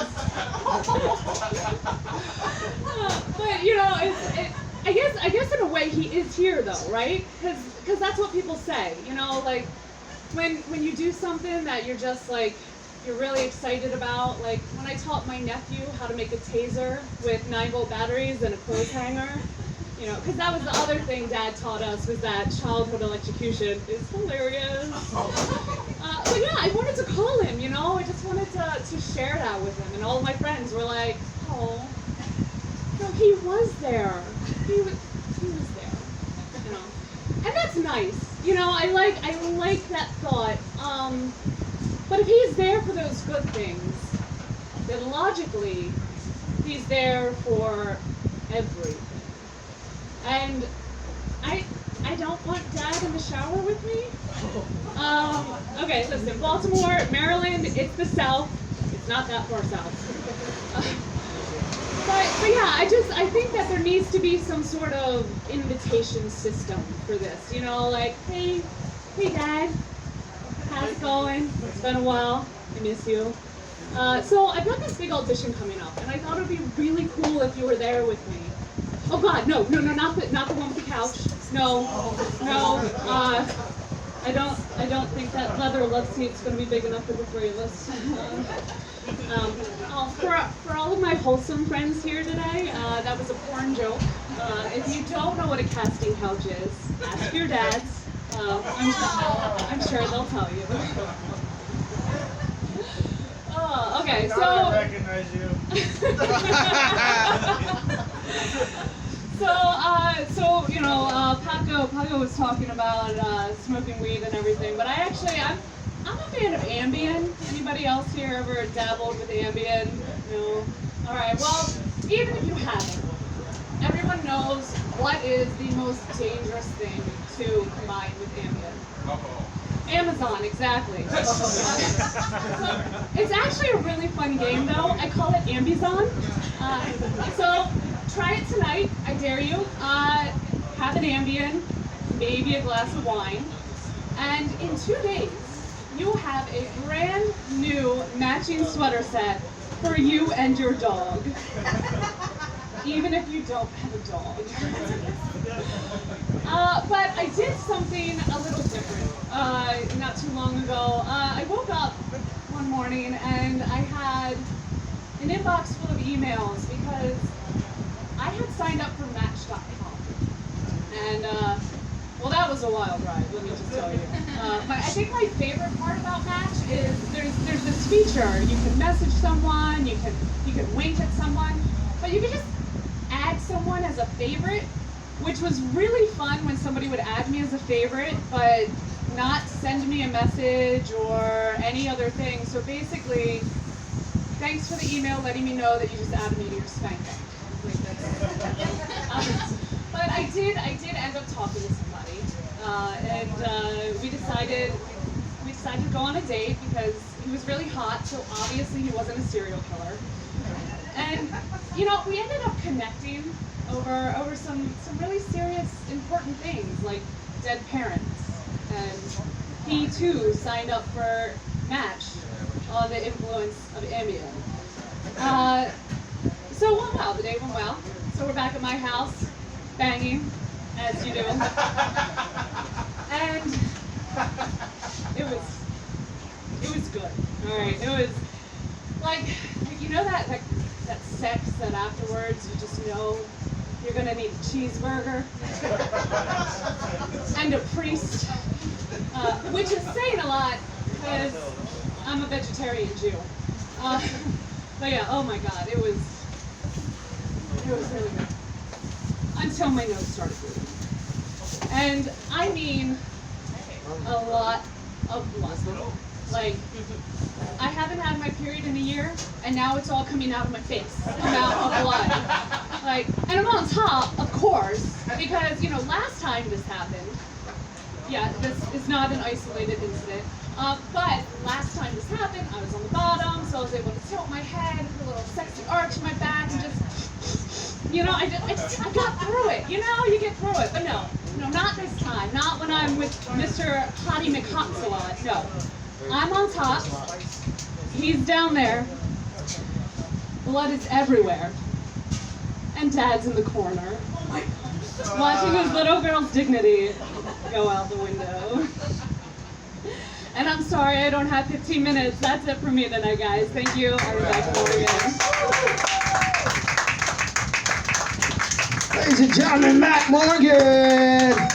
But you know, I guess in a way he is here though, right? Because that's what people say. You know, like when you do something that you're just like you're really excited about, like when I taught my nephew how to make a taser with 9-volt batteries and a clothes hanger. You know, because that was the other thing Dad taught us, was that childhood electrocution is hilarious. But yeah, I wanted to call him, you know, I just wanted to share that with him. And all of my friends were like, oh, no, he was there. He was there, you know. And that's nice, you know, I like that thought. But if he's there for those good things, then logically, he's there for everything. And I don't want Dad in the shower with me. Okay, listen, Baltimore, Maryland, it's the South. It's not that far south. But yeah, I think that there needs to be some sort of invitation system for this. You know, like, hey Dad, how's it going? It's been a while. I miss you. So I've got this big audition coming up, and I thought it would be really cool if you were there with me. Oh God, no, not the one with the couch. No. I don't think that leather love seat's gonna be big enough for the three of us. For all of my wholesome friends here today, that was a porn joke. If you don't know what a casting couch is, ask your dads. I'm sure they'll tell you. Oh, okay, so. I recognize you. So you know, Paco was talking about smoking weed and everything, but I'm a fan of Ambien. Anybody else here ever dabbled with Ambien? No. All right. Well, even if you haven't, everyone knows what is the most dangerous thing to combine with Ambien. Amazon, exactly. So it's actually a really fun game, though. I call it Ambizon. So try it tonight. I dare you. Have an Ambien, maybe a glass of wine, and in 2 days, you will have a brand new matching sweater set for you and your dog. Even if you don't have a dog. But I did something a little different not too long ago. I woke up one morning and I had an inbox full of emails because I had signed up for Match.com. And, well, that was a wild ride, let me just tell you. I think my favorite part about Match is there's this feature. You can message someone, you can wink at someone, but you can just add someone as a favorite, which was really fun when somebody would add me as a favorite, but not send me a message or any other thing. So basically, thanks for the email letting me know that you just added me to your spank bank. But I did end up talking to somebody, and we decided to go on a date because He was really hot, so obviously he wasn't a serial killer. And you know, we ended up connecting over some really serious, important things like dead parents. And he too signed up for Match on the influence of Ambien. So it went well. The day went well. So we're back at my house, banging, as you do. And it was good. All right, it was like you know that sex that afterwards you just know you're gonna need a cheeseburger and a priest, which is saying a lot because I'm a vegetarian Jew. But yeah, oh my God, it was really good until my nose started bleeding, and I mean a lot of blood. Like, I haven't had my period in a year, and now it's all coming out of my face, amount of blood. Like, and I'm on top, of course, because, you know, last time this happened, yeah, this is not an isolated incident, but last time this happened, I was on the bottom, so I was able to tilt my head, a little sexy arch in my back, and just, you know, I got through it, you know, you get through it, but no, not this time, not when I'm with Mr. Hottie McHotsalot, no. I'm on top, he's down there, blood is everywhere, and Dad's in the corner, watching his little girl's dignity go out the window. And I'm sorry I don't have 15 minutes, that's it for me tonight, guys. Thank you, I'm Mak Morgan. Ladies and gentlemen, Mak Morgan.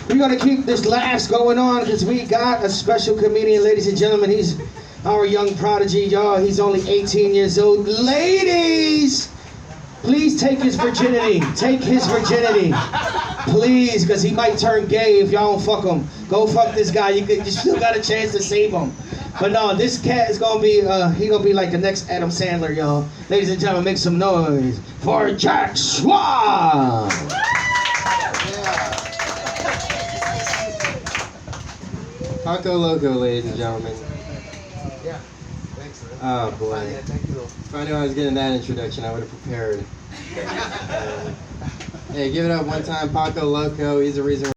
We're gonna keep this laughs going on because we got a special comedian, ladies and gentlemen. He's our young prodigy, y'all. He's only 18 years old. Ladies, please take his virginity. Take his virginity. Please, because he might turn gay if y'all don't fuck him. Go fuck this guy. You still got a chance to save him. But no, this cat is gonna be, he gonna be like the next Adam Sandler, y'all. Ladies and gentlemen, make some noise for Jack Schwab. Paco Loco, ladies and gentlemen. Yeah. Thanks, man. Oh boy. Yeah, thank you. If I knew I was getting that introduction, I would have prepared. Hey, give it up one time, Paco Loco. He's the reason